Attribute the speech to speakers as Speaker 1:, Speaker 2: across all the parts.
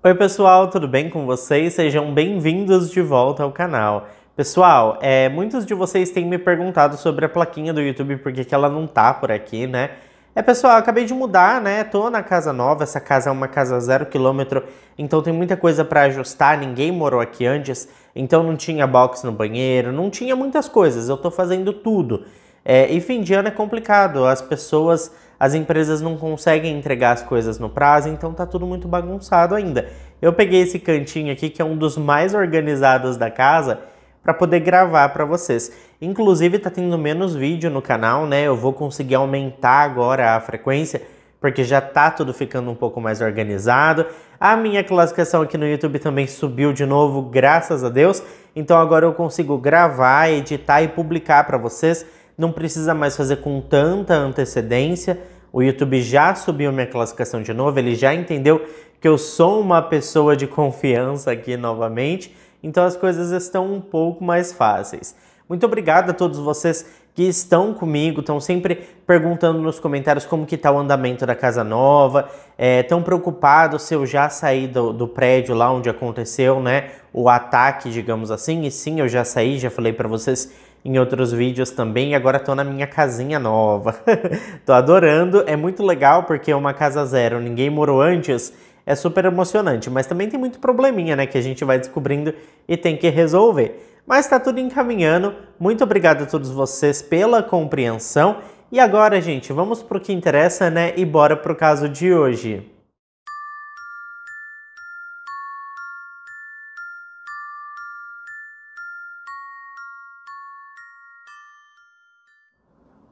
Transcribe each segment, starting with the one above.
Speaker 1: Oi pessoal, tudo bem com vocês? Sejam bem-vindos de volta ao canal. Pessoal, muitos de vocês têm me perguntado sobre a plaquinha do YouTube, por que ela não tá por aqui, né? Pessoal, eu acabei de mudar, né? Tô na casa nova, essa casa é uma casa 0 km, então tem muita coisa para ajustar, ninguém morou aqui antes, então não tinha box no banheiro, não tinha muitas coisas, eu tô fazendo tudo. E fim de ano é complicado, as empresas não conseguem entregar as coisas no prazo, então tá tudo muito bagunçado ainda. Eu peguei esse cantinho aqui, que é um dos mais organizados da casa, para poder gravar para vocês. Inclusive tá tendo menos vídeo no canal, né? Eu vou conseguir aumentar agora a frequência, porque já tá tudo ficando um pouco mais organizado. A minha classificação aqui no YouTube também subiu de novo, graças a Deus. Então agora eu consigo gravar, editar e publicar para vocês. Não precisa mais fazer com tanta antecedência. O YouTube já subiu minha classificação de novo, ele já entendeu que eu sou uma pessoa de confiança aqui novamente, então as coisas estão um pouco mais fáceis. Muito obrigado a todos vocês que estão comigo, estão sempre perguntando nos comentários como que está o andamento da casa nova, estão preocupados se eu já saí do prédio lá onde aconteceu, né, o ataque, digamos assim, e sim, eu já saí, já falei para vocês em outros vídeos também, e agora tô na minha casinha nova. Tô adorando, é muito legal porque é uma casa zero, ninguém morou antes, é super emocionante, mas também tem muito probleminha, né, que a gente vai descobrindo e tem que resolver. Mas tá tudo encaminhando, muito obrigado a todos vocês pela compreensão, e agora, gente, vamos pro que interessa, né, e bora pro caso de hoje.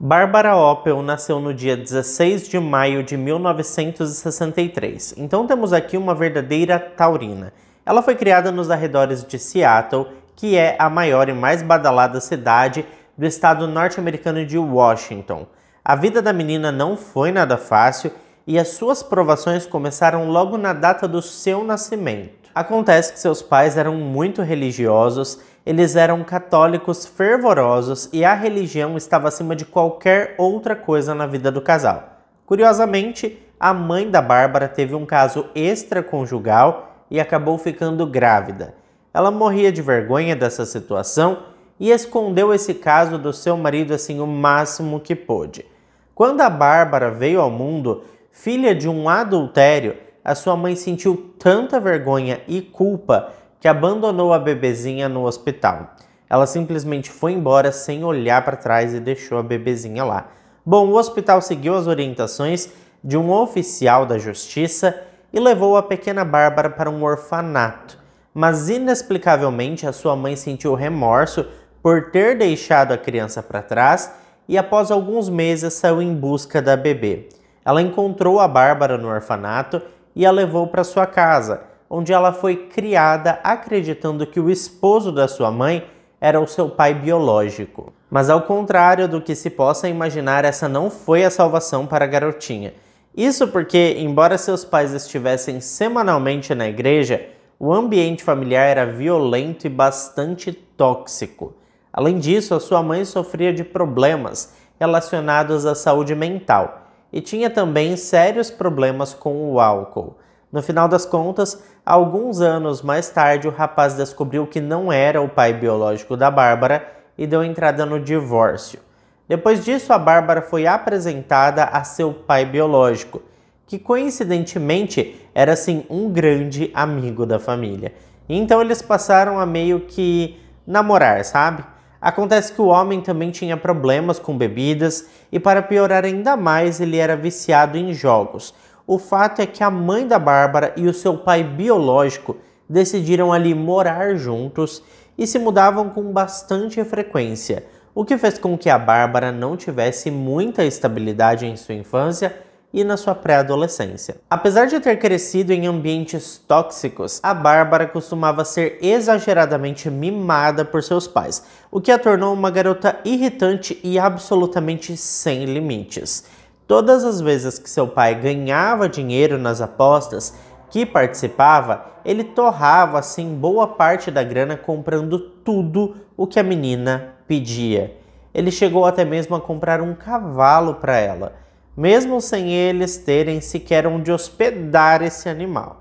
Speaker 1: Bárbara Opel nasceu no dia 16 de maio de 1963, então temos aqui uma verdadeira taurina. Ela foi criada nos arredores de Seattle, que é a maior e mais badalada cidade do estado norte-americano de Washington. A vida da menina não foi nada fácil e as suas provações começaram logo na data do seu nascimento. Acontece que seus pais eram muito religiosos. Eles eram católicos fervorosos e a religião estava acima de qualquer outra coisa na vida do casal. Curiosamente, a mãe da Bárbara teve um caso extraconjugal e acabou ficando grávida. Ela morria de vergonha dessa situação e escondeu esse caso do seu marido assim o máximo que pôde. Quando a Bárbara veio ao mundo, filha de um adultério, a sua mãe sentiu tanta vergonha e culpa que abandonou a bebezinha no hospital. Ela simplesmente foi embora sem olhar para trás e deixou a bebezinha lá. Bom, o hospital seguiu as orientações de um oficial da justiça e levou a pequena Bárbara para um orfanato. Mas inexplicavelmente a sua mãe sentiu remorso por ter deixado a criança para trás e após alguns meses saiu em busca da bebê. Ela encontrou a Bárbara no orfanato e a levou para sua casa, onde ela foi criada acreditando que o esposo da sua mãe era o seu pai biológico. Mas ao contrário do que se possa imaginar, essa não foi a salvação para a garotinha. Isso porque, embora seus pais estivessem semanalmente na igreja, o ambiente familiar era violento e bastante tóxico. Além disso, a sua mãe sofria de problemas relacionados à saúde mental e tinha também sérios problemas com o álcool. No final das contas, alguns anos mais tarde, o rapaz descobriu que não era o pai biológico da Bárbara e deu entrada no divórcio. Depois disso, a Bárbara foi apresentada a seu pai biológico, que coincidentemente era assim um grande amigo da família. Então eles passaram a meio que namorar, sabe? Acontece que o homem também tinha problemas com bebidas e, para piorar ainda mais, ele era viciado em jogos. O fato é que a mãe da Bárbara e o seu pai biológico decidiram ali morar juntos e se mudavam com bastante frequência, o que fez com que a Bárbara não tivesse muita estabilidade em sua infância e na sua pré-adolescência. Apesar de ter crescido em ambientes tóxicos, a Bárbara costumava ser exageradamente mimada por seus pais, o que a tornou uma garota irritante e absolutamente sem limites. Todas as vezes que seu pai ganhava dinheiro nas apostas que participava, ele torrava assim boa parte da grana comprando tudo o que a menina pedia. Ele chegou até mesmo a comprar um cavalo para ela, mesmo sem eles terem sequer onde hospedar esse animal.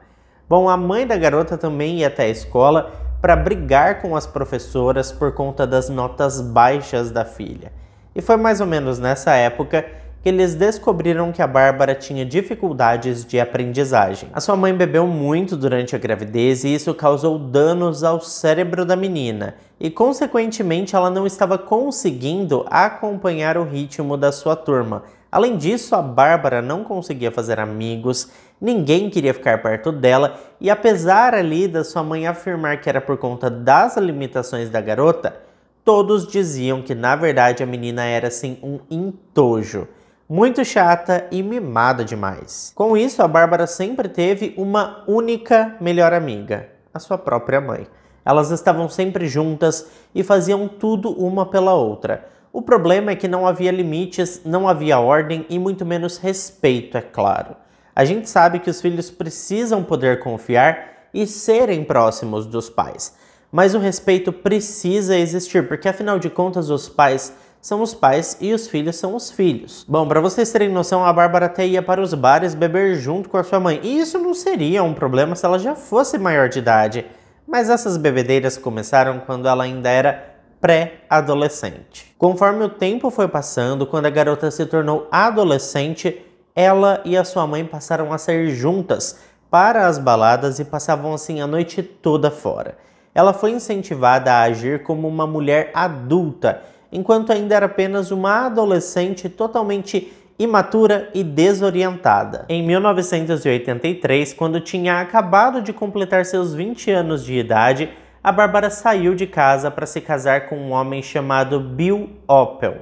Speaker 1: Bom, a mãe da garota também ia até a escola para brigar com as professoras por conta das notas baixas da filha. E foi mais ou menos nessa época que eles descobriram que a Bárbara tinha dificuldades de aprendizagem. A sua mãe bebeu muito durante a gravidez e isso causou danos ao cérebro da menina e, consequentemente, ela não estava conseguindo acompanhar o ritmo da sua turma. Além disso, a Bárbara não conseguia fazer amigos, ninguém queria ficar perto dela e, apesar ali da sua mãe afirmar que era por conta das limitações da garota, todos diziam que, na verdade, a menina era assim um entojo. Muito chata e mimada demais. Com isso, a Bárbara sempre teve uma única melhor amiga, a sua própria mãe. Elas estavam sempre juntas e faziam tudo uma pela outra. O problema é que não havia limites, não havia ordem e muito menos respeito, é claro. A gente sabe que os filhos precisam poder confiar e serem próximos dos pais. Mas o respeito precisa existir, porque afinal de contas os pais são os pais e os filhos são os filhos. Bom, para vocês terem noção, a Bárbara até ia para os bares beber junto com a sua mãe. E isso não seria um problema se ela já fosse maior de idade. Mas essas bebedeiras começaram quando ela ainda era pré-adolescente. Conforme o tempo foi passando, quando a garota se tornou adolescente, ela e a sua mãe passaram a sair juntas para as baladas e passavam assim a noite toda fora. Ela foi incentivada a agir como uma mulher adulta, enquanto ainda era apenas uma adolescente totalmente imatura e desorientada. Em 1983, quando tinha acabado de completar seus 20 anos de idade, a Bárbara saiu de casa para se casar com um homem chamado Bill Opel.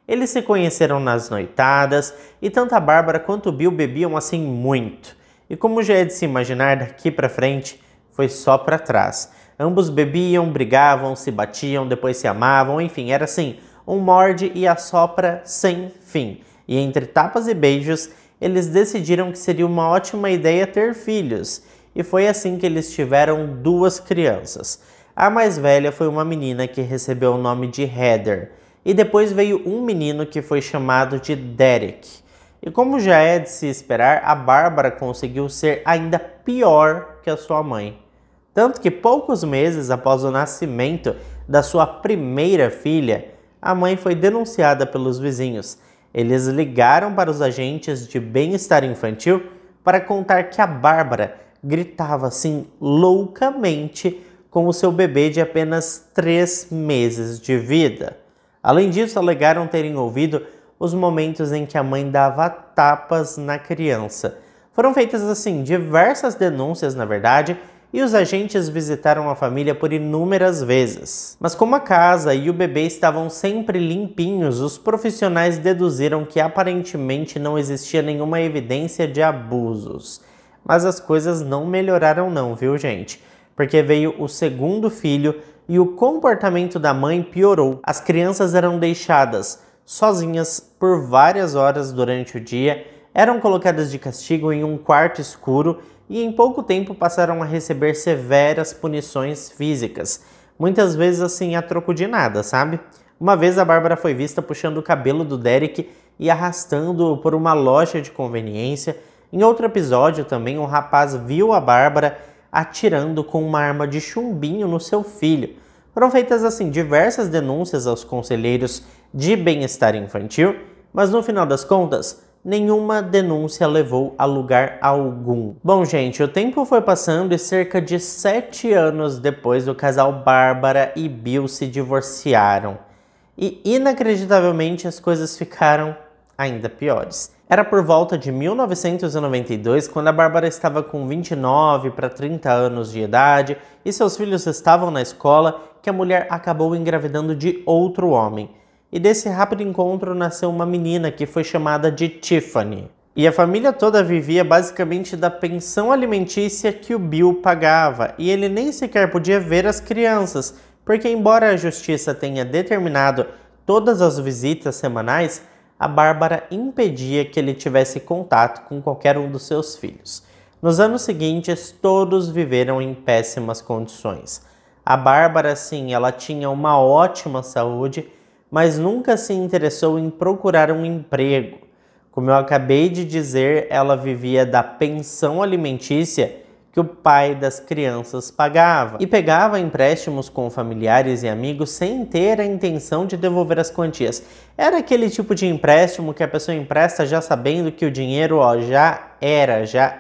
Speaker 1: Eles se conheceram nas noitadas e tanto a Bárbara quanto o Bill bebiam assim muito. E como já é de se imaginar, daqui para frente foi só para trás. Ambos bebiam, brigavam, se batiam, depois se amavam, enfim, era assim, um morde e assopra sem fim. E entre tapas e beijos, eles decidiram que seria uma ótima ideia ter filhos. E foi assim que eles tiveram 2 crianças. A mais velha foi uma menina que recebeu o nome de Heather. E depois veio um menino que foi chamado de Derek. E como já é de se esperar, a Bárbara conseguiu ser ainda pior que a sua mãe. Tanto que poucos meses após o nascimento da sua primeira filha, a mãe foi denunciada pelos vizinhos. Eles ligaram para os agentes de bem-estar infantil para contar que a Bárbara gritava assim loucamente com o seu bebê de apenas 3 meses de vida. Além disso, alegaram terem ouvido os momentos em que a mãe dava tapas na criança. Foram feitas assim diversas denúncias, na verdade, e os agentes visitaram a família por inúmeras vezes. Mas como a casa e o bebê estavam sempre limpinhos, os profissionais deduziram que aparentemente não existia nenhuma evidência de abusos. Mas as coisas não melhoraram não, viu gente? Porque veio o segundo filho e o comportamento da mãe piorou. As crianças eram deixadas sozinhas por várias horas durante o dia, eram colocadas de castigo em um quarto escuro e em pouco tempo passaram a receber severas punições físicas, muitas vezes assim a troco de nada, sabe? Uma vez a Bárbara foi vista puxando o cabelo do Derek e arrastando-o por uma loja de conveniência. Em outro episódio também um rapaz viu a Bárbara atirando com uma arma de chumbinho no seu filho. Foram feitas assim diversas denúncias aos conselheiros de bem-estar infantil, mas no final das contas, nenhuma denúncia levou a lugar algum. Bom, gente, o tempo foi passando e cerca de 7 anos depois o casal Bárbara e Bill se divorciaram. E inacreditavelmente as coisas ficaram ainda piores. Era por volta de 1992, quando a Bárbara estava com 29 para 30 anos de idade e seus filhos estavam na escola, que a mulher acabou engravidando de outro homem. E desse rápido encontro nasceu uma menina que foi chamada de Tiffany. E a família toda vivia basicamente da pensão alimentícia que o Bill pagava, e ele nem sequer podia ver as crianças, porque embora a justiça tenha determinado todas as visitas semanais, a Bárbara impedia que ele tivesse contato com qualquer um dos seus filhos. Nos anos seguintes, todos viveram em péssimas condições. A Bárbara, sim, ela tinha uma ótima saúde, mas nunca se interessou em procurar um emprego. Como eu acabei de dizer, ela vivia da pensão alimentícia que o pai das crianças pagava e pegava empréstimos com familiares e amigos sem ter a intenção de devolver as quantias. Era aquele tipo de empréstimo que a pessoa empresta já sabendo que o dinheiro já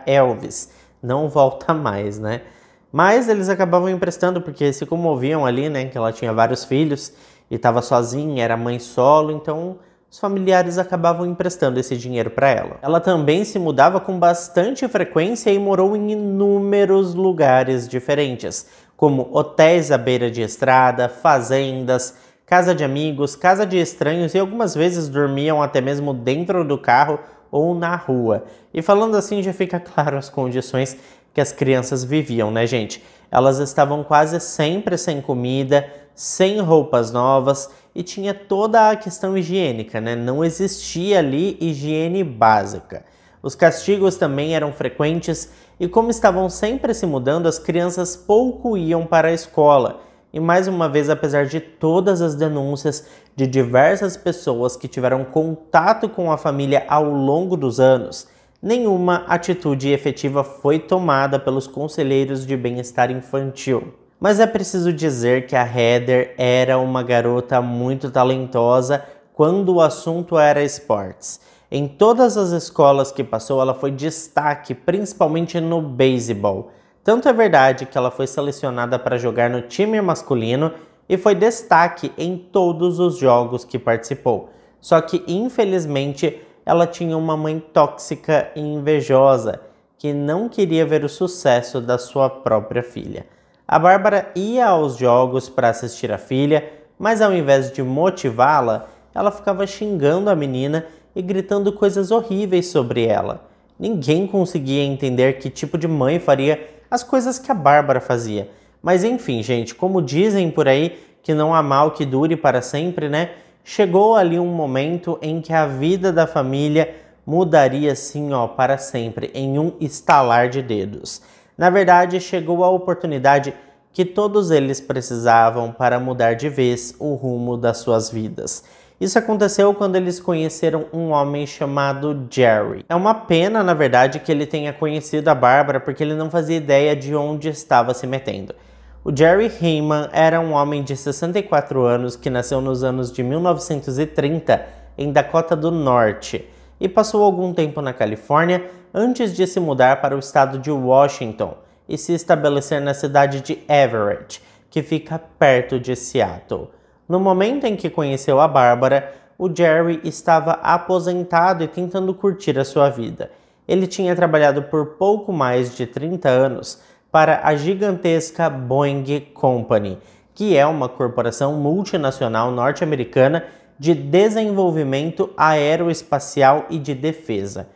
Speaker 1: Elvis, não volta mais, né? Mas eles acabavam emprestando porque se comoviam ali, né, que ela tinha vários filhos e estava sozinha, era mãe solo, então os familiares acabavam emprestando esse dinheiro para ela. Ela também se mudava com bastante frequência e morou em inúmeros lugares diferentes, como hotéis à beira de estrada, fazendas, casa de amigos, casa de estranhos e algumas vezes dormiam até mesmo dentro do carro ou na rua. E falando assim já fica claro as condições que as crianças viviam, né, gente? Elas estavam quase sempre sem comida, sem roupas novas e tinha toda a questão higiênica, né? Não existia ali higiene básica. Os castigos também eram frequentes e como estavam sempre se mudando, as crianças pouco iam para a escola. E mais uma vez, apesar de todas as denúncias de diversas pessoas que tiveram contato com a família ao longo dos anos, nenhuma atitude efetiva foi tomada pelos conselheiros de bem-estar infantil. Mas é preciso dizer que a Heather era uma garota muito talentosa quando o assunto era esportes. Em todas as escolas que passou, ela foi destaque, principalmente no beisebol. Tanto é verdade que ela foi selecionada para jogar no time masculino e foi destaque em todos os jogos que participou. Só que, infelizmente, ela tinha uma mãe tóxica e invejosa, que não queria ver o sucesso da sua própria filha. A Bárbara ia aos jogos para assistir a filha, mas ao invés de motivá-la, ela ficava xingando a menina e gritando coisas horríveis sobre ela. Ninguém conseguia entender que tipo de mãe faria as coisas que a Bárbara fazia. Mas enfim, gente, como dizem por aí que não há mal que dure para sempre, né? Chegou ali um momento em que a vida da família mudaria assim, ó, para sempre, em um estalar de dedos. Na verdade, chegou a oportunidade que todos eles precisavam para mudar de vez o rumo das suas vidas. Isso aconteceu quando eles conheceram um homem chamado Jerry. É uma pena, na verdade, que ele tenha conhecido a Bárbara porque ele não fazia ideia de onde estava se metendo. O Jerry Heyman era um homem de 64 anos que nasceu nos anos de 1930 em Dakota do Norte e passou algum tempo na Califórnia antes de se mudar para o estado de Washington e se estabelecer na cidade de Everett, que fica perto de Seattle. No momento em que conheceu a Bárbara, o Jerry estava aposentado e tentando curtir a sua vida. Ele tinha trabalhado por pouco mais de 30 anos para a gigantesca Boeing Company, que é uma corporação multinacional norte-americana de desenvolvimento aeroespacial e de defesa.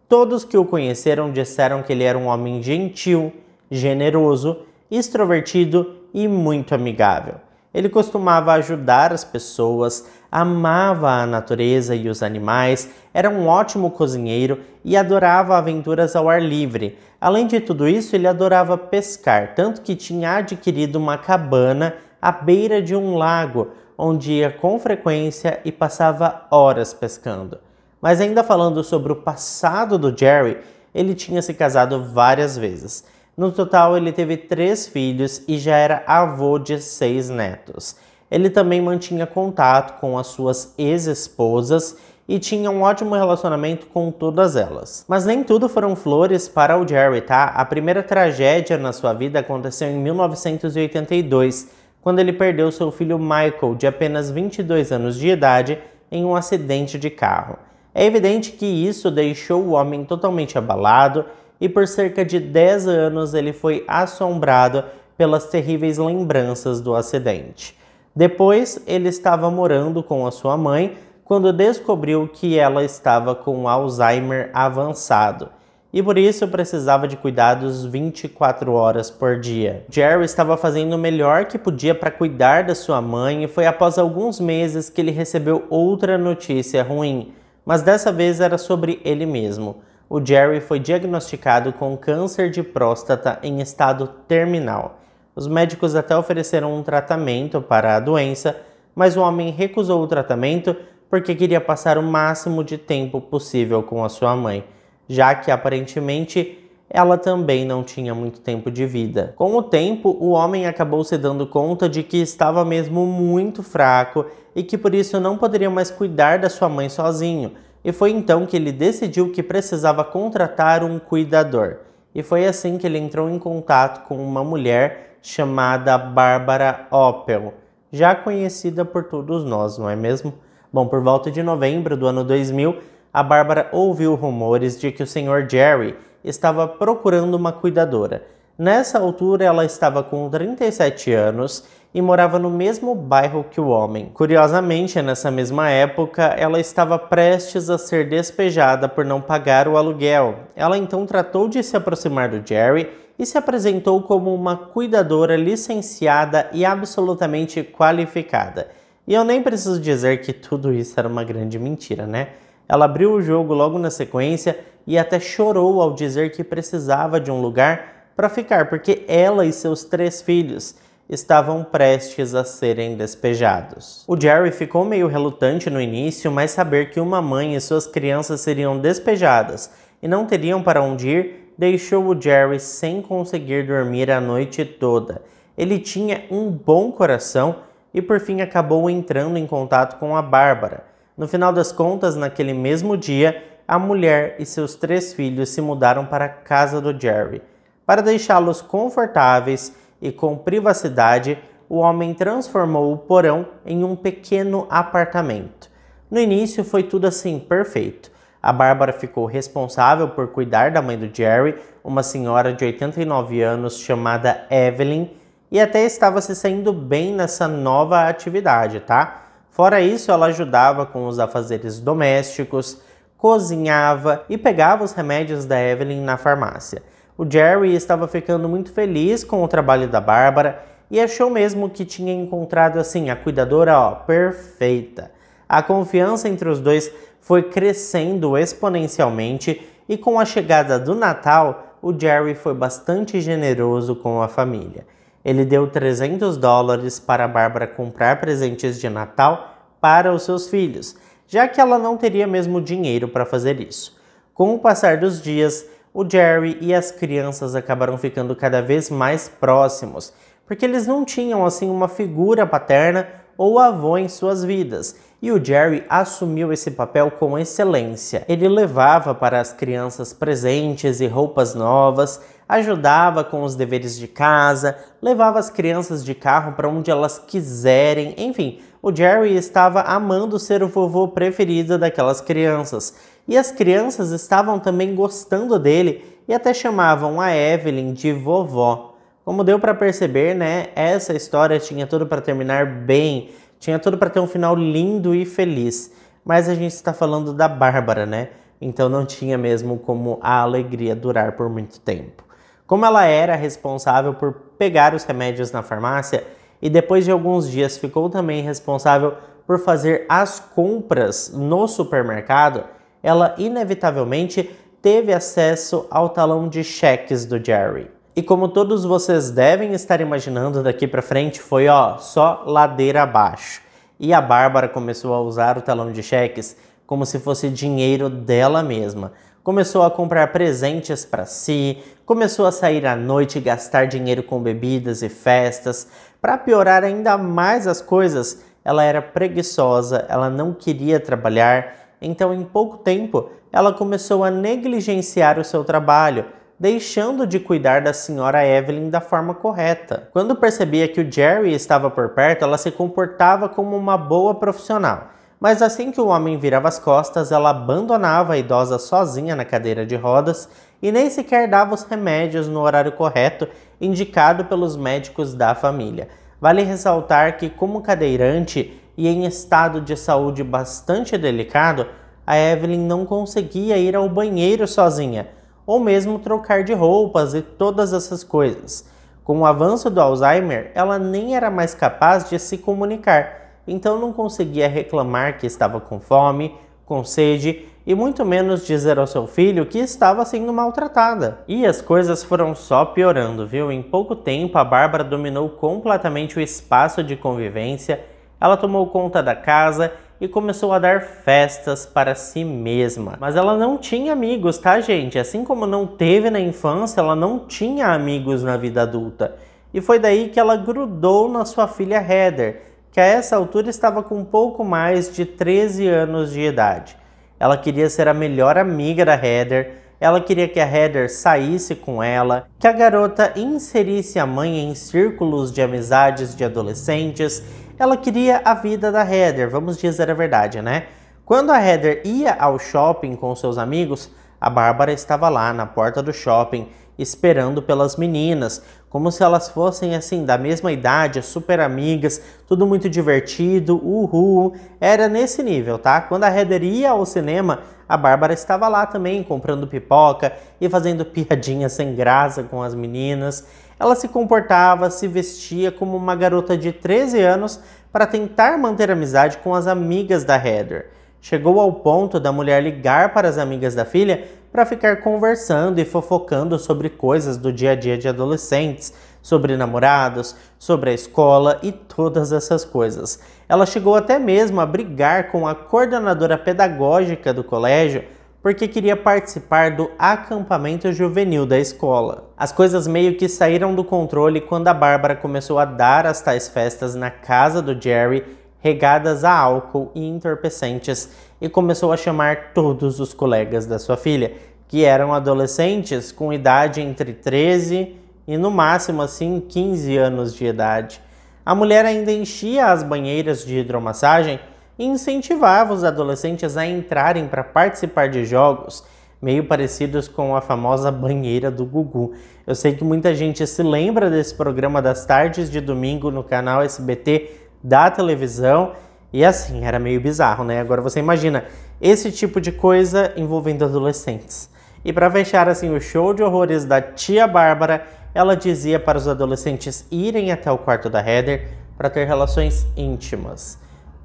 Speaker 1: Todos que o conheceram disseram que ele era um homem gentil, generoso, extrovertido e muito amigável. Ele costumava ajudar as pessoas, amava a natureza e os animais, era um ótimo cozinheiro e adorava aventuras ao ar livre. Além de tudo isso, ele adorava pescar, tanto que tinha adquirido uma cabana à beira de um lago, onde ia com frequência e passava horas pescando. Mas ainda falando sobre o passado do Jerry, ele tinha se casado várias vezes. No total, ele teve 3 filhos e já era avô de 6 netos. Ele também mantinha contato com as suas ex-esposas e tinha um ótimo relacionamento com todas elas. Mas nem tudo foram flores para o Jerry, tá? A primeira tragédia na sua vida aconteceu em 1982, quando ele perdeu seu filho Michael, de apenas 22 anos de idade, em um acidente de carro. É evidente que isso deixou o homem totalmente abalado e por cerca de 10 anos ele foi assombrado pelas terríveis lembranças do acidente. Depois, ele estava morando com a sua mãe quando descobriu que ela estava com Alzheimer avançado e por isso precisava de cuidados 24 horas por dia. Jerry estava fazendo o melhor que podia para cuidar da sua mãe e foi após alguns meses que ele recebeu outra notícia ruim, mas dessa vez era sobre ele mesmo. O Jerry foi diagnosticado com câncer de próstata em estado terminal. Os médicos até ofereceram um tratamento para a doença, mas o homem recusou o tratamento porque queria passar o máximo de tempo possível com a sua mãe, já que aparentemente ela também não tinha muito tempo de vida. Com o tempo, o homem acabou se dando conta de que estava mesmo muito fraco e que por isso não poderia mais cuidar da sua mãe sozinho. E foi então que ele decidiu que precisava contratar um cuidador. E foi assim que ele entrou em contato com uma mulher chamada Barbara Oppel, já conhecida por todos nós, não é mesmo? Bom, por volta de novembro do ano 2000, a Barbara ouviu rumores de que o Sr. Jerry estava procurando uma cuidadora. Nessa altura, ela estava com 37 anos e morava no mesmo bairro que o homem. Curiosamente, nessa mesma época, ela estava prestes a ser despejada por não pagar o aluguel. Ela então tratou de se aproximar do Jerry e se apresentou como uma cuidadora licenciada e absolutamente qualificada. E eu nem preciso dizer que tudo isso era uma grande mentira, né? Ela abriu o jogo logo na sequência e até chorou ao dizer que precisava de um lugar para ficar, porque ela e seus 3 filhos estavam prestes a serem despejados. O Jerry ficou meio relutante no início, mas saber que uma mãe e suas crianças seriam despejadas e não teriam para onde ir, deixou o Jerry sem conseguir dormir a noite toda. Ele tinha um bom coração e por fim acabou entrando em contato com a Bárbara. No final das contas, naquele mesmo dia, a mulher e seus 3 filhos se mudaram para a casa do Jerry. Para deixá-los confortáveis e com privacidade, o homem transformou o porão em um pequeno apartamento. No início foi tudo assim perfeito. A Bárbara ficou responsável por cuidar da mãe do Jerry, uma senhora de 89 anos chamada Evelyn, e até estava se saindo bem nessa nova atividade, tá? Fora isso, ela ajudava com os afazeres domésticos, cozinhava e pegava os remédios da Evelyn na farmácia. O Jerry estava ficando muito feliz com o trabalho da Bárbara e achou mesmo que tinha encontrado assim a cuidadora perfeita. A confiança entre os dois foi crescendo exponencialmente e com a chegada do Natal, o Jerry foi bastante generoso com a família. Ele deu $300 para a Bárbara comprar presentes de Natal para os seus filhos, já que ela não teria mesmo dinheiro para fazer isso. Com o passar dos dias, o Jerry e as crianças acabaram ficando cada vez mais próximos, porque eles não tinham assim uma figura paterna ou avô em suas vidas, e o Jerry assumiu esse papel com excelência. Ele levava para as crianças presentes e roupas novas, ajudava com os deveres de casa, levava as crianças de carro para onde elas quiserem, enfim, o Jerry estava amando ser o vovô preferido daquelas crianças. E as crianças estavam também gostando dele e até chamavam a Evelyn de vovó. Como deu para perceber, né, essa história tinha tudo para terminar bem, tinha tudo para ter um final lindo e feliz. Mas a gente está falando da Bárbara, né? Então não tinha mesmo como a alegria durar por muito tempo. Como ela era responsável por pegar os remédios na farmácia e depois de alguns dias ficou também responsável por fazer as compras no supermercado, ela inevitavelmente teve acesso ao talão de cheques do Jerry. E como todos vocês devem estar imaginando, daqui para frente foi só ladeira abaixo. E a Bárbara começou a usar o talão de cheques como se fosse dinheiro dela mesma. Começou a comprar presentes para si, começou a sair à noite e gastar dinheiro com bebidas e festas. Para piorar ainda mais as coisas, ela era preguiçosa, ela não queria trabalhar, então em pouco tempo ela começou a negligenciar o seu trabalho, deixando de cuidar da senhora Evelyn da forma correta. Quando percebia que o Jerry estava por perto, ela se comportava como uma boa profissional. Mas assim que o homem virava as costas, ela abandonava a idosa sozinha na cadeira de rodas e nem sequer dava os remédios no horário correto indicado pelos médicos da família. Vale ressaltar que, como cadeirante e em estado de saúde bastante delicado, a Evelyn não conseguia ir ao banheiro sozinha, ou mesmo trocar de roupas e todas essas coisas. Com o avanço do Alzheimer, ela nem era mais capaz de se comunicar, então não conseguia reclamar que estava com fome, com sede e muito menos dizer ao seu filho que estava sendo maltratada. E as coisas foram só piorando, viu? Em pouco tempo a Bárbara dominou completamente o espaço de convivência, ela tomou conta da casa e começou a dar festas para si mesma. Mas ela não tinha amigos, tá, gente? Assim como não teve na infância, ela não tinha amigos na vida adulta. E foi daí que ela grudou na sua filha Heather, que a essa altura estava com um pouco mais de 13 anos de idade. Ela queria ser a melhor amiga da Heather, ela queria que a Heather saísse com ela, que a garota inserisse a mãe em círculos de amizades de adolescentes. Ela queria a vida da Heather, vamos dizer a verdade, né? Quando a Heather ia ao shopping com seus amigos, a Bárbara estava lá na porta do shopping, esperando pelas meninas, como se elas fossem assim da mesma idade, super amigas, tudo muito divertido, uhul. Era nesse nível, tá? Quando a Heather ia ao cinema, a Bárbara estava lá também, comprando pipoca e fazendo piadinhas sem graça com as meninas. Ela se comportava, se vestia como uma garota de 13 anos para tentar manter amizade com as amigas da Heather. Chegou ao ponto da mulher ligar para as amigas da filha para ficar conversando e fofocando sobre coisas do dia a dia de adolescentes, sobre namorados, sobre a escola e todas essas coisas. Ela chegou até mesmo a brigar com a coordenadora pedagógica do colégio porque queria participar do acampamento juvenil da escola. As coisas meio que saíram do controle quando a Bárbara começou a dar as tais festas na casa do Jerry, regadas a álcool e entorpecentes, e começou a chamar todos os colegas da sua filha, que eram adolescentes com idade entre 13 e no máximo assim 15 anos de idade. A mulher ainda enchia as banheiras de hidromassagem e incentivava os adolescentes a entrarem para participar de jogos meio parecidos com a famosa banheira do Gugu. Eu sei que muita gente se lembra desse programa das tardes de domingo no canal SBT da televisão, e assim, era meio bizarro, né? Agora você imagina esse tipo de coisa envolvendo adolescentes. E para fechar assim o show de horrores da tia Bárbara, ela dizia para os adolescentes irem até o quarto da Heather para ter relações íntimas.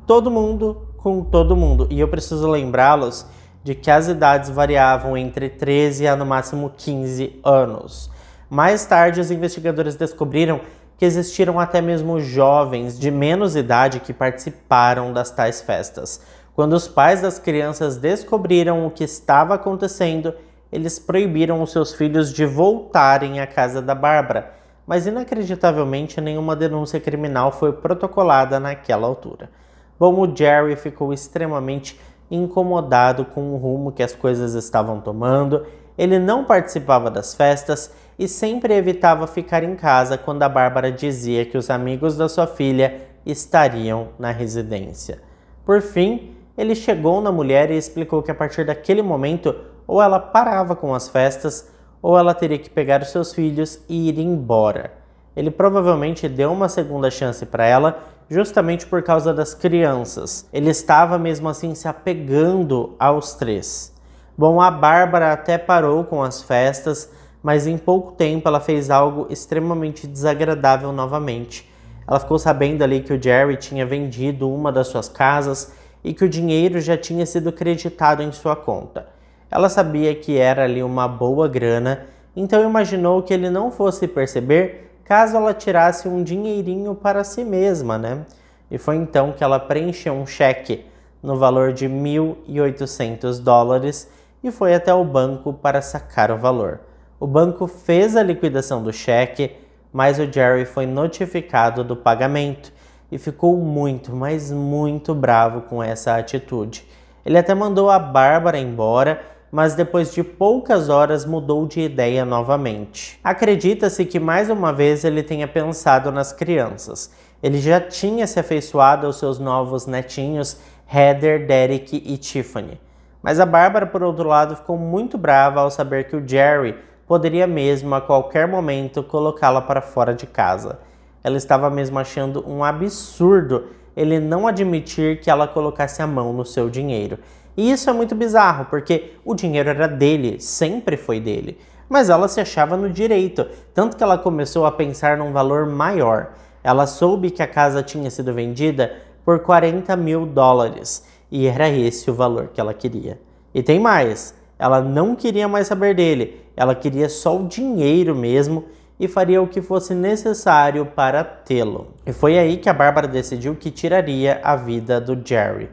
Speaker 1: Todo mundo com todo mundo. E eu preciso lembrá-los de que as idades variavam entre 13 a no máximo 15 anos. Mais tarde, os investigadores descobriram que existiram até mesmo jovens de menos idade que participaram das tais festas. Quando os pais das crianças descobriram o que estava acontecendo, eles proibiram os seus filhos de voltarem à casa da Bárbara, mas inacreditavelmente nenhuma denúncia criminal foi protocolada naquela altura. Bom, o Jerry ficou extremamente incomodado com o rumo que as coisas estavam tomando. Ele não participava das festas e sempre evitava ficar em casa quando a Bárbara dizia que os amigos da sua filha estariam na residência. Por fim, ele chegou na mulher e explicou que a partir daquele momento ou ela parava com as festas ou ela teria que pegar os seus filhos e ir embora. Ele provavelmente deu uma segunda chance para ela justamente por causa das crianças. Ele estava mesmo assim se apegando aos três. Bom, a Bárbara até parou com as festas, mas em pouco tempo ela fez algo extremamente desagradável novamente. Ela ficou sabendo ali que o Jerry tinha vendido uma das suas casas e que o dinheiro já tinha sido creditado em sua conta. Ela sabia que era ali uma boa grana, então imaginou que ele não fosse perceber caso ela tirasse um dinheirinho para si mesma, né? E foi então que ela preencheu um cheque no valor de $1.800 e foi até o banco para sacar o valor. O banco fez a liquidação do cheque, mas o Jerry foi notificado do pagamento e ficou muito, mas muito bravo com essa atitude. Ele até mandou a Bárbara embora, mas depois de poucas horas mudou de ideia novamente. Acredita-se que mais uma vez ele tenha pensado nas crianças. Ele já tinha se afeiçoado aos seus novos netinhos, Heather, Derek e Tiffany. Mas a Bárbara, por outro lado, ficou muito brava ao saber que o Jerry poderia mesmo a qualquer momento colocá-la para fora de casa. Ela estava mesmo achando um absurdo ele não admitir que ela colocasse a mão no seu dinheiro. E isso é muito bizarro, porque o dinheiro era dele, sempre foi dele. Mas ela se achava no direito, tanto que ela começou a pensar num valor maior. Ela soube que a casa tinha sido vendida por $40 mil, e era esse o valor que ela queria. E tem mais, ela não queria mais saber dele, ela queria só o dinheiro mesmo e faria o que fosse necessário para tê-lo. E foi aí que a Bárbara decidiu que tiraria a vida do Jerry.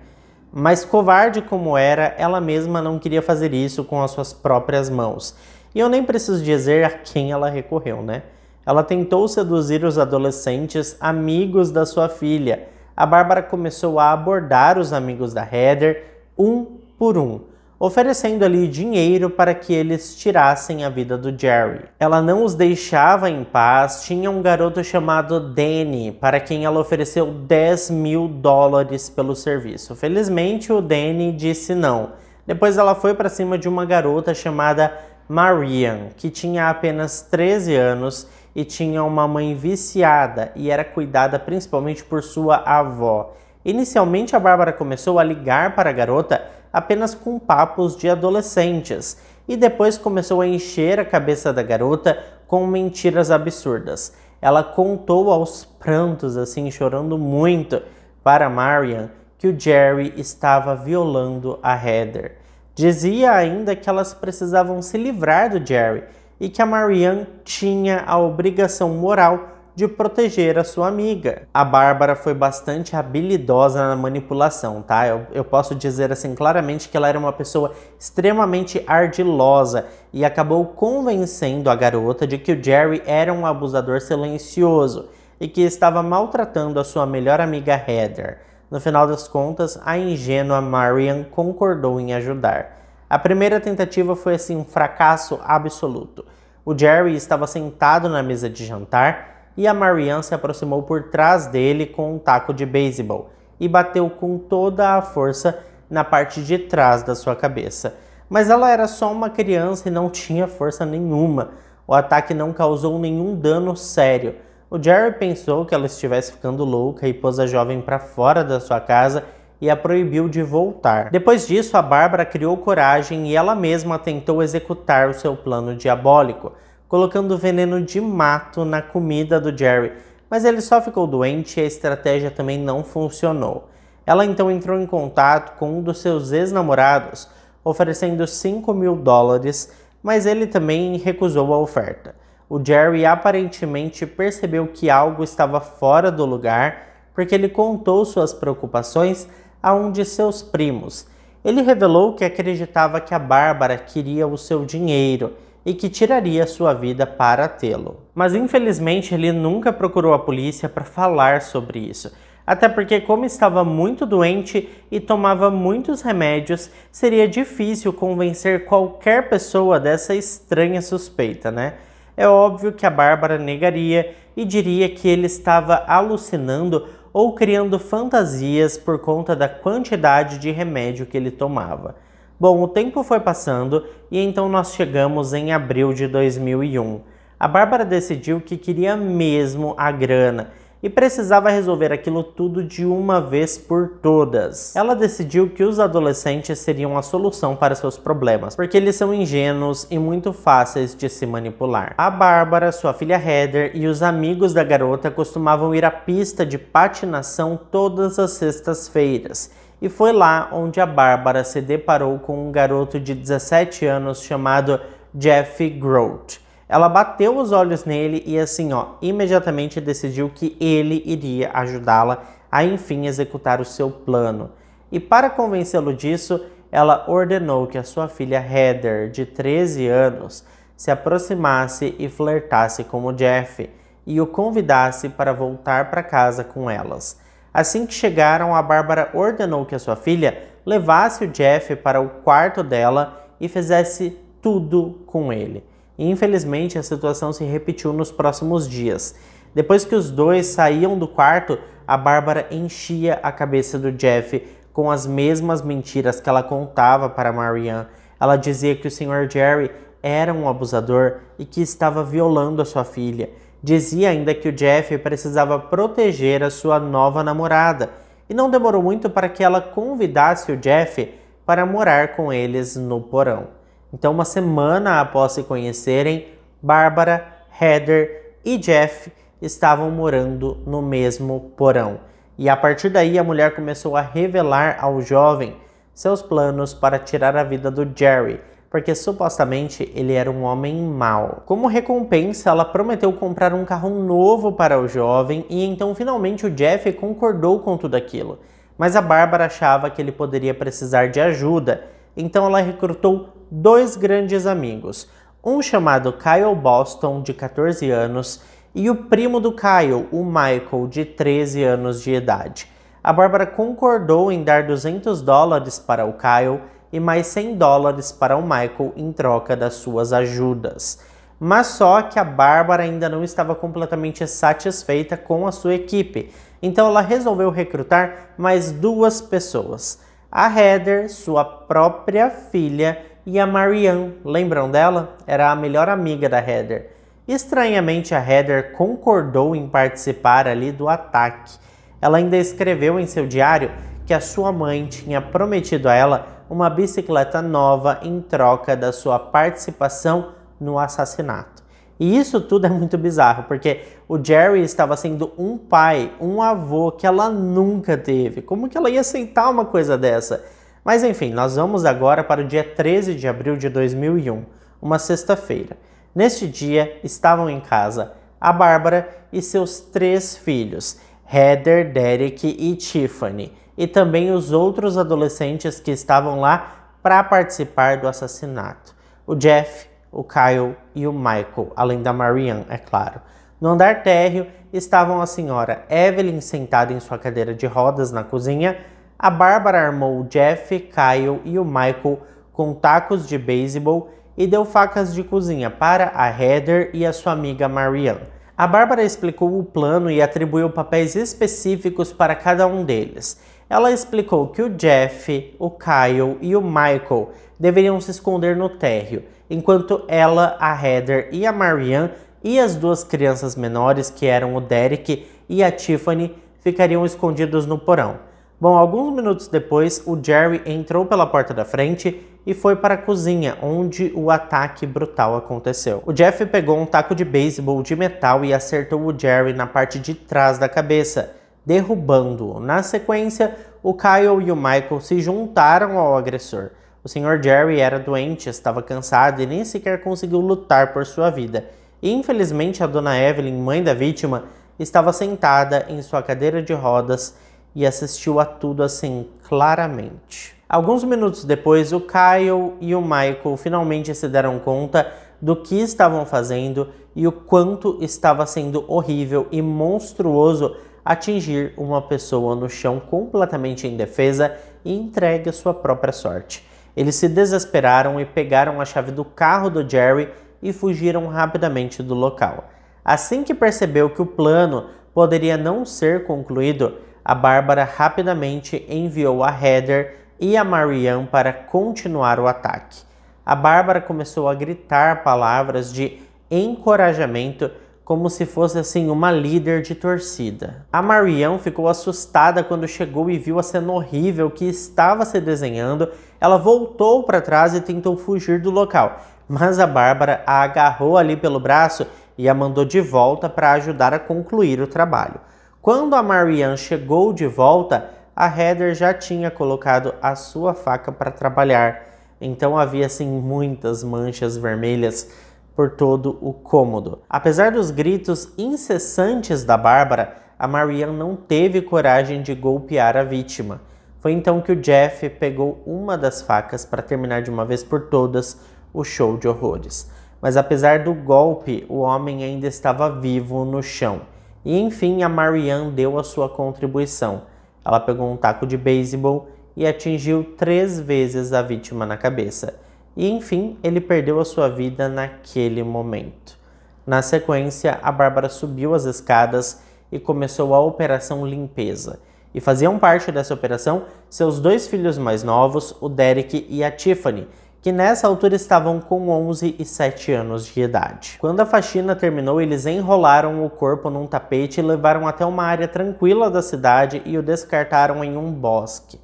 Speaker 1: Mas covarde como era, ela mesma não queria fazer isso com as suas próprias mãos. E eu nem preciso dizer a quem ela recorreu, né? Ela tentou seduzir os adolescentes amigos da sua filha. A Bárbara começou a abordar os amigos da Heather um por um, oferecendo ali dinheiro para que eles tirassem a vida do Jerry. Ela não os deixava em paz. Tinha um garoto chamado Danny, para quem ela ofereceu $10.000 pelo serviço. Felizmente o Danny disse não. Depois ela foi para cima de uma garota chamada Marian, que tinha apenas 13 anos e tinha uma mãe viciada e era cuidada principalmente por sua avó. Inicialmente a Bárbara começou a ligar para a garota apenas com papos de adolescentes e depois começou a encher a cabeça da garota com mentiras absurdas. Ela contou aos prantos, assim, chorando muito, para Marian que o Jerry estava violando a Heather. Dizia ainda que elas precisavam se livrar do Jerry e que a Marian tinha a obrigação moral de proteger a sua amiga. A Bárbara foi bastante habilidosa na manipulação, tá? Eu posso dizer assim claramente que ela era uma pessoa extremamente ardilosa e acabou convencendo a garota de que o Jerry era um abusador silencioso e que estava maltratando a sua melhor amiga Heather. No final das contas, a ingênua Marian concordou em ajudar. A primeira tentativa foi assim um fracasso absoluto. O Jerry estava sentado na mesa de jantar e a Marian se aproximou por trás dele com um taco de beisebol e bateu com toda a força na parte de trás da sua cabeça. Mas ela era só uma criança e não tinha força nenhuma. O ataque não causou nenhum dano sério. O Jerry pensou que ela estivesse ficando louca e pôs a jovem para fora da sua casa e a proibiu de voltar. Depois disso, a Bárbara criou coragem e ela mesma tentou executar o seu plano diabólico, colocando veneno de mato na comida do Jerry, mas ele só ficou doente e a estratégia também não funcionou. Ela então entrou em contato com um dos seus ex-namorados, oferecendo $5.000, mas ele também recusou a oferta. O Jerry aparentemente percebeu que algo estava fora do lugar, porque ele contou suas preocupações a um de seus primos. Ele revelou que acreditava que a Bárbara queria o seu dinheiro e que tiraria sua vida para tê-lo. Mas infelizmente ele nunca procurou a polícia para falar sobre isso. Até porque, como estava muito doente e tomava muitos remédios, seria difícil convencer qualquer pessoa dessa estranha suspeita, né? É óbvio que a Bárbara negaria e diria que ele estava alucinando ou criando fantasias por conta da quantidade de remédio que ele tomava. Bom, o tempo foi passando e então nós chegamos em abril de 2001. A Bárbara decidiu que queria mesmo a grana e precisava resolver aquilo tudo de uma vez por todas. Ela decidiu que os adolescentes seriam a solução para seus problemas, porque eles são ingênuos e muito fáceis de se manipular. A Bárbara, sua filha Heather e os amigos da garota costumavam ir à pista de patinação todas as sextas-feiras. E foi lá onde a Bárbara se deparou com um garoto de 17 anos chamado Jeff Grote. Ela bateu os olhos nele e assim, imediatamente decidiu que ele iria ajudá-la a enfim executar o seu plano. E para convencê-lo disso, ela ordenou que a sua filha Heather, de 13 anos, se aproximasse e flertasse com o Jeff e o convidasse para voltar para casa com elas. Assim que chegaram, a Bárbara ordenou que a sua filha levasse o Jeff para o quarto dela e fizesse tudo com ele. E, infelizmente, a situação se repetiu nos próximos dias. Depois que os dois saíam do quarto, a Bárbara enchia a cabeça do Jeff com as mesmas mentiras que ela contava para Marian. Ela dizia que o Sr. Jerry era um abusador e que estava violando a sua filha. Dizia ainda que o Jeff precisava proteger a sua nova namorada. E não demorou muito para que ela convidasse o Jeff para morar com eles no porão. Então, uma semana após se conhecerem, Bárbara, Heather e Jeff estavam morando no mesmo porão. E a partir daí, a mulher começou a revelar ao jovem seus planos para tirar a vida do Jerry, porque supostamente ele era um homem mau. Como recompensa, ela prometeu comprar um carro novo para o jovem e então finalmente o Jeff concordou com tudo aquilo. mas a Bárbara achava que ele poderia precisar de ajuda, então ela recrutou 2 grandes amigos, um chamado Kyle Boston, de 14 anos, e o primo do Kyle, o Michael, de 13 anos de idade. A Bárbara concordou em dar $200 para o Kyle e mais $100 para o Michael em troca das suas ajudas. Mas só que a Bárbara ainda não estava completamente satisfeita com a sua equipe, então ela resolveu recrutar mais 2 pessoas. A Heather, sua própria filha, e a Marianne, lembram dela? Era a melhor amiga da Heather. Estranhamente, a Heather concordou em participar ali do ataque. Ela ainda escreveu em seu diário que a sua mãe tinha prometido a ela uma bicicleta nova em troca da sua participação no assassinato. E isso tudo é muito bizarro, porque o Jerry estava sendo um pai, um avô que ela nunca teve. Como que ela ia aceitar uma coisa dessa? Mas enfim, nós vamos agora para o dia 13 de abril de 2001, uma sexta-feira. Neste dia, estavam em casa a Bárbara e seus 3 filhos, Heather, Derek e Tiffany, e também os outros adolescentes que estavam lá para participar do assassinato. O Jeff, o Kyle e o Michael, além da Marianne, é claro. No andar térreo estavam a senhora Evelyn sentada em sua cadeira de rodas na cozinha. A Bárbara armou o Jeff, Kyle e o Michael com tacos de beisebol e deu facas de cozinha para a Heather e a sua amiga Marianne. A Bárbara explicou o plano e atribuiu papéis específicos para cada um deles. Ela explicou que o Jeff, o Kyle e o Michael deveriam se esconder no térreo, enquanto ela, a Heather e a Marianne e as 2 crianças menores, que eram o Derek e a Tiffany, ficariam escondidos no porão. Bom, alguns minutos depois, o Jerry entrou pela porta da frente e foi para a cozinha, onde o ataque brutal aconteceu. O Jeff pegou um taco de beisebol de metal e acertou o Jerry na parte de trás da cabeça, derrubando-o. Na sequência, o Kyle e o Michael se juntaram ao agressor. O Sr. Jerry era doente, estava cansado e nem sequer conseguiu lutar por sua vida. E, infelizmente, a dona Evelyn, mãe da vítima, estava sentada em sua cadeira de rodas e assistiu a tudo assim claramente. Alguns minutos depois, o Kyle e o Michael finalmente se deram conta do que estavam fazendo e o quanto estava sendo horrível e monstruoso atingir uma pessoa no chão completamente indefesa e entregue à sua própria sorte. Eles se desesperaram e pegaram a chave do carro do Jerry e fugiram rapidamente do local. Assim que percebeu que o plano poderia não ser concluído, a Bárbara rapidamente enviou a Heather e a Marianne para continuar o ataque. A Bárbara começou a gritar palavras de encorajamento como se fosse assim uma líder de torcida. A Marianne ficou assustada quando chegou e viu a cena horrível que estava se desenhando. Ela voltou para trás e tentou fugir do local, mas a Bárbara a agarrou ali pelo braço e a mandou de volta para ajudar a concluir o trabalho. Quando a Marianne chegou de volta, a Heather já tinha colocado a sua faca para trabalhar, então havia assim muitas manchas vermelhas por todo o cômodo. Apesar dos gritos incessantes da Bárbara, a Marianne não teve coragem de golpear a vítima. Foi então que o Jeff pegou uma das facas para terminar de uma vez por todas o show de horrores. Mas apesar do golpe, o homem ainda estava vivo no chão. E enfim, a Marianne deu a sua contribuição. Ela pegou um taco de beisebol e atingiu 3 vezes a vítima na cabeça. E enfim, ele perdeu a sua vida naquele momento. Na sequência, a Bárbara subiu as escadas e começou a Operação Limpeza. E faziam parte dessa operação seus 2 filhos mais novos, o Derek e a Tiffany, que nessa altura estavam com 11 e 7 anos de idade. Quando a faxina terminou, eles enrolaram o corpo num tapete e levaram até uma área tranquila da cidade e o descartaram em um bosque.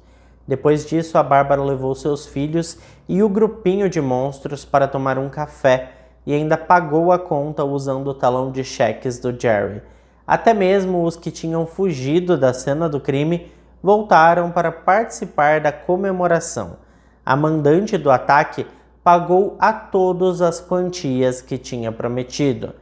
Speaker 1: Depois disso, a Bárbara levou seus filhos e o grupinho de monstros para tomar um café e ainda pagou a conta usando o talão de cheques do Jerry. Até mesmo os que tinham fugido da cena do crime voltaram para participar da comemoração. A mandante do ataque pagou a todos as quantias que tinha prometido.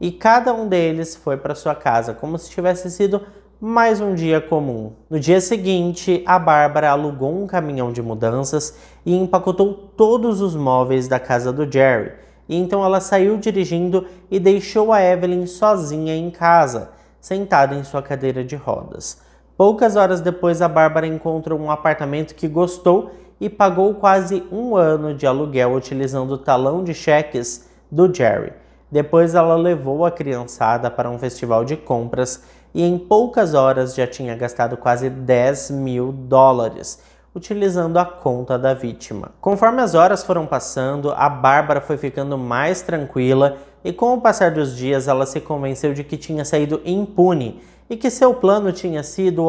Speaker 1: E cada um deles foi para sua casa, como se tivesse sido mais um dia comum. No dia seguinte, a Bárbara alugou um caminhão de mudanças e empacotou todos os móveis da casa do Jerry. E então ela saiu dirigindo e deixou a Evelyn sozinha em casa, sentada em sua cadeira de rodas. Poucas horas depois, a Bárbara encontrou um apartamento que gostou e pagou quase um ano de aluguel utilizando o talão de cheques do Jerry. Depois ela levou a criançada para um festival de compras e em poucas horas já tinha gastado quase $10.000, utilizando a conta da vítima. Conforme as horas foram passando, a Bárbara foi ficando mais tranquila e com o passar dos dias ela se convenceu de que tinha saído impune e que seu plano tinha sido,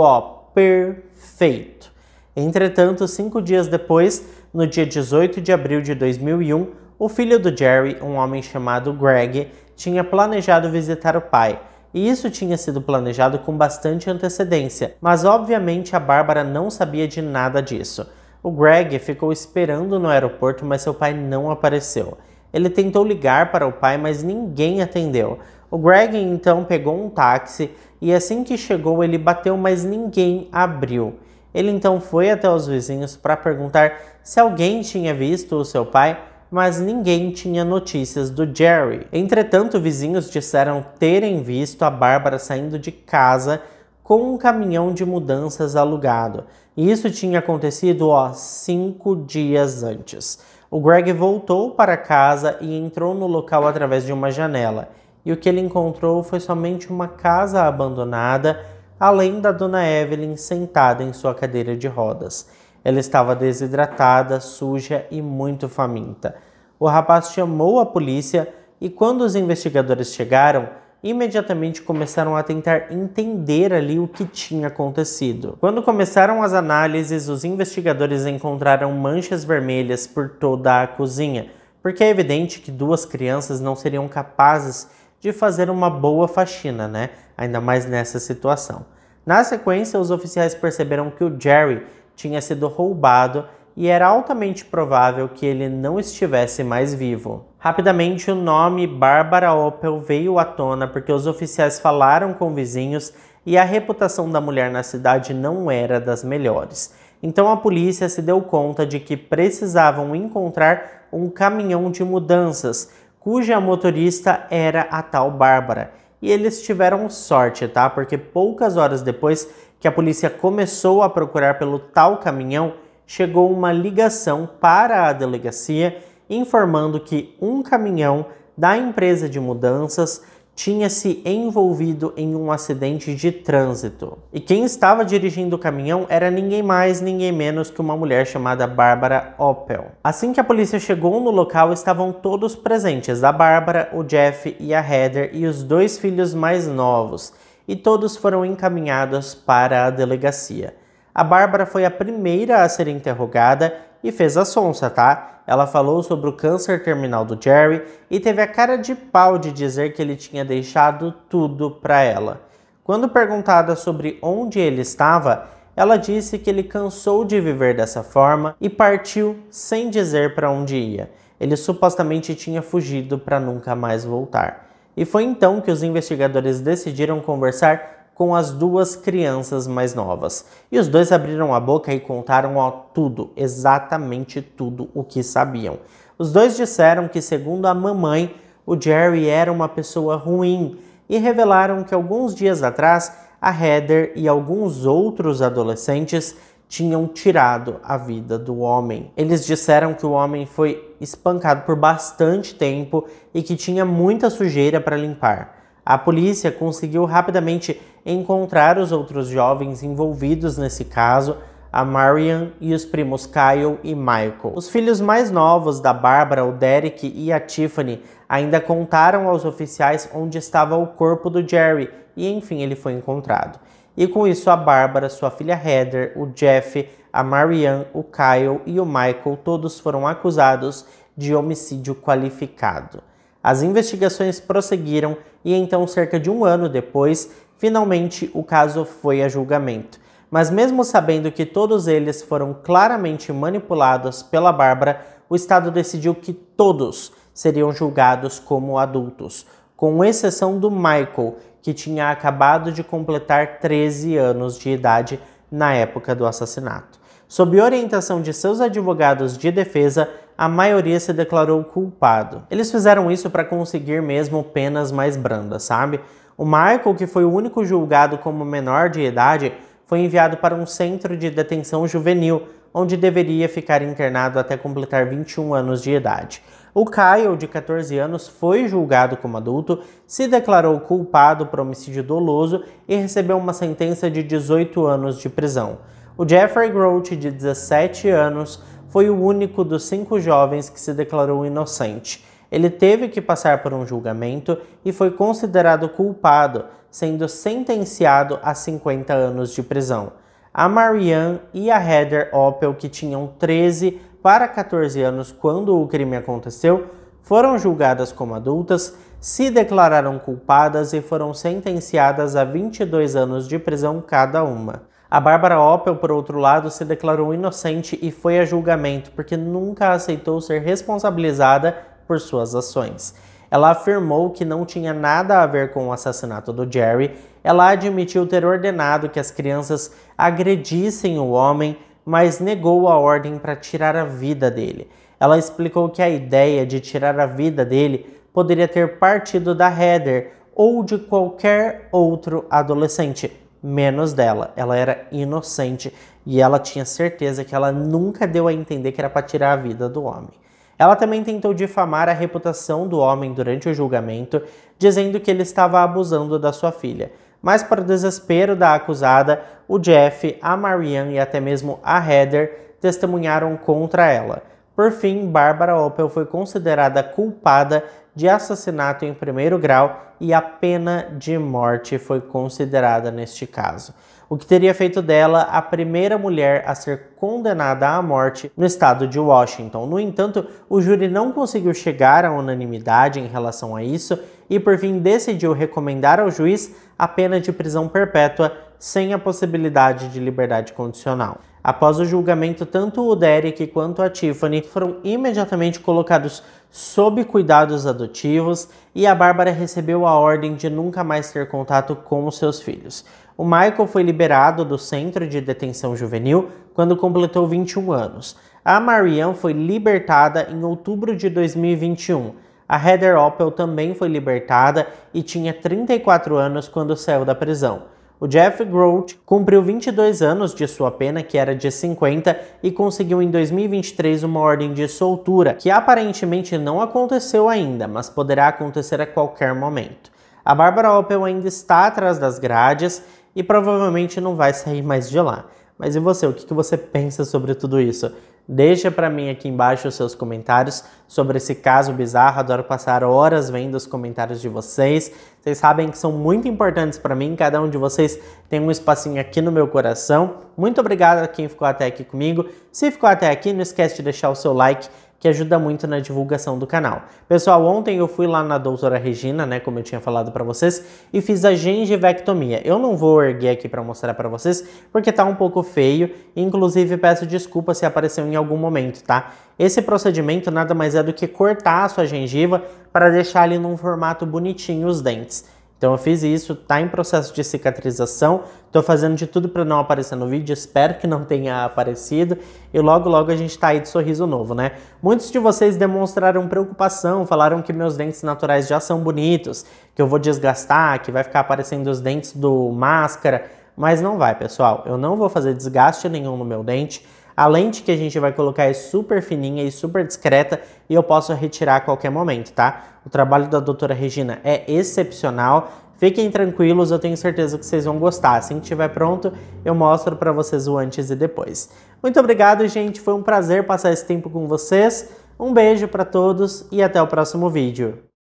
Speaker 1: perfeito. Entretanto, 5 dias depois, no dia 18 de abril de 2001, o filho do Jerry, um homem chamado Greg, tinha planejado visitar o pai. E isso tinha sido planejado com bastante antecedência, mas obviamente a Bárbara não sabia de nada disso. O Greg ficou esperando no aeroporto, mas seu pai não apareceu. Ele tentou ligar para o pai, mas ninguém atendeu. O Greg então pegou um táxi e assim que chegou ele bateu, mas ninguém abriu. Ele então foi até os vizinhos para perguntar se alguém tinha visto o seu pai, mas ninguém tinha notícias do Jerry. Entretanto, vizinhos disseram terem visto a Bárbara saindo de casa com um caminhão de mudanças alugado. E isso tinha acontecido 5 dias antes. O Greg voltou para casa e entrou no local através de uma janela. E o que ele encontrou foi somente uma casa abandonada, além da dona Evelyn sentada em sua cadeira de rodas. Ela estava desidratada, suja e muito faminta. O rapaz chamou a polícia e quando os investigadores chegaram, imediatamente começaram a tentar entender ali o que tinha acontecido. Quando começaram as análises, os investigadores encontraram manchas vermelhas por toda a cozinha, porque é evidente que 2 crianças não seriam capazes de fazer uma boa faxina, né? Ainda mais nessa situação. Na sequência, os oficiais perceberam que o Jerry tinha sido roubado e era altamente provável que ele não estivesse mais vivo. Rapidamente, o nome Barbara Oppel veio à tona porque os oficiais falaram com vizinhos e a reputação da mulher na cidade não era das melhores. Então a polícia se deu conta de que precisavam encontrar um caminhão de mudanças, cuja motorista era a tal Bárbara. E eles tiveram sorte, tá? Porque poucas horas depois que a polícia começou a procurar pelo tal caminhão, chegou uma ligação para a delegacia informando que um caminhão da empresa de mudanças tinha se envolvido em um acidente de trânsito. E quem estava dirigindo o caminhão era ninguém mais, ninguém menos que uma mulher chamada Barbara Oppel. Assim que a polícia chegou no local, estavam todos presentes, a Bárbara, o Jeff e a Heather e os 2 filhos mais novos, e todos foram encaminhados para a delegacia. A Bárbara foi a primeira a ser interrogada e fez a sonsa, tá? Ela falou sobre o câncer terminal do Jerry e teve a cara de pau de dizer que ele tinha deixado tudo para ela. Quando perguntada sobre onde ele estava, ela disse que ele cansou de viver dessa forma e partiu sem dizer para onde ia. Ele supostamente tinha fugido para nunca mais voltar. E foi então que os investigadores decidiram conversar com as 2 crianças mais novas. E os 2 abriram a boca e contaram tudo, exatamente tudo o que sabiam. Os 2 disseram que, segundo a mamãe, o Jerry era uma pessoa ruim e revelaram que alguns dias atrás a Heather e alguns outros adolescentes tinham tirado a vida do homem. Eles disseram que o homem foi espancado por bastante tempo e que tinha muita sujeira para limpar. A polícia conseguiu rapidamente encontrar os outros jovens envolvidos nesse caso, a Marian e os primos Kyle e Michael. Os filhos mais novos da Bárbara, o Derek e a Tiffany, ainda contaram aos oficiais onde estava o corpo do Jerry e enfim ele foi encontrado. E com isso a Bárbara, sua filha Heather, o Jeff, a Marian, o Kyle e o Michael todos foram acusados de homicídio qualificado. As investigações prosseguiram e então, cerca de um ano depois, finalmente o caso foi a julgamento. Mas mesmo sabendo que todos eles foram claramente manipulados pela Bárbara, o Estado decidiu que todos seriam julgados como adultos, com exceção do Michael, que tinha acabado de completar 13 anos de idade na época do assassinato. Sob orientação de seus advogados de defesa, a maioria se declarou culpado. Eles fizeram isso para conseguir mesmo penas mais brandas, sabe? O Michael, que foi o único julgado como menor de idade, foi enviado para um centro de detenção juvenil, onde deveria ficar internado até completar 21 anos de idade. O Kyle, de 14 anos, foi julgado como adulto, se declarou culpado por homicídio doloso e recebeu uma sentença de 18 anos de prisão. O Jeffrey Grout, de 17 anos, foi o único dos 5 jovens que se declarou inocente. Ele teve que passar por um julgamento e foi considerado culpado, sendo sentenciado a 50 anos de prisão. A Marianne e a Heather Oppel, que tinham 13 para 14 anos quando o crime aconteceu, foram julgadas como adultas, se declararam culpadas e foram sentenciadas a 22 anos de prisão cada uma. A Barbara Oppel, por outro lado, se declarou inocente e foi a julgamento porque nunca aceitou ser responsabilizada por suas ações. Ela afirmou que não tinha nada a ver com o assassinato do Jerry. Ela admitiu ter ordenado que as crianças agredissem o homem, mas negou a ordem para tirar a vida dele. Ela explicou que a ideia de tirar a vida dele poderia ter partido da Heather ou de qualquer outro adolescente, menos dela. Ela era inocente e ela tinha certeza que ela nunca deu a entender que era para tirar a vida do homem. Ela também tentou difamar a reputação do homem durante o julgamento, dizendo que ele estava abusando da sua filha. Mas, para o desespero da acusada, o Jeff, a Marianne e até mesmo a Heather testemunharam contra ela. Por fim, Barbara Oppel foi considerada culpada de assassinato em primeiro grau e a pena de morte foi considerada neste caso, o que teria feito dela a primeira mulher a ser condenada à morte no estado de Washington. No entanto, o júri não conseguiu chegar à unanimidade em relação a isso e, por fim, decidiu recomendar ao juiz a pena de prisão perpétua sem a possibilidade de liberdade condicional. Após o julgamento, tanto o Derek quanto a Tiffany foram imediatamente colocados sob cuidados adotivos e a Bárbara recebeu a ordem de nunca mais ter contato com os seus filhos. O Michael foi liberado do centro de detenção juvenil quando completou 21 anos. A Marianne foi libertada em outubro de 2021. A Heather Oppel também foi libertada e tinha 34 anos quando saiu da prisão. O Jeff Grout cumpriu 22 anos de sua pena, que era de 50, e conseguiu em 2023 uma ordem de soltura, que aparentemente não aconteceu ainda, mas poderá acontecer a qualquer momento. A Barbara Oppel ainda está atrás das grades e provavelmente não vai sair mais de lá. Mas e você, o que você pensa sobre tudo isso? Deixa pra mim aqui embaixo os seus comentários sobre esse caso bizarro. Adoro passar horas vendo os comentários de vocês. Vocês sabem que são muito importantes pra mim. Cada um de vocês tem um espacinho aqui no meu coração. Muito obrigado a quem ficou até aqui comigo. Se ficou até aqui, não esquece de deixar o seu like, que ajuda muito na divulgação do canal. Pessoal, ontem eu fui lá na doutora Regina, né, como eu tinha falado pra vocês, e fiz a gengivectomia. Eu não vou erguer aqui pra mostrar pra vocês, porque tá um pouco feio, inclusive peço desculpa se apareceu em algum momento, tá? Esse procedimento nada mais é do que cortar a sua gengiva para deixar ali num formato bonitinho os dentes. Então eu fiz isso, tá em processo de cicatrização, tô fazendo de tudo para não aparecer no vídeo, espero que não tenha aparecido e logo a gente tá aí de sorriso novo, né? Muitos de vocês demonstraram preocupação, falaram que meus dentes naturais já são bonitos, que eu vou desgastar, que vai ficar aparecendo os dentes do máscara, mas não vai, pessoal, eu não vou fazer desgaste nenhum no meu dente. A lente que a gente vai colocar é super fininha e super discreta e eu posso retirar a qualquer momento, tá? O trabalho da doutora Regina é excepcional. Fiquem tranquilos, eu tenho certeza que vocês vão gostar. Assim que estiver pronto, eu mostro pra vocês o antes e depois. Muito obrigado, gente. Foi um prazer passar esse tempo com vocês. Um beijo pra todos e até o próximo vídeo.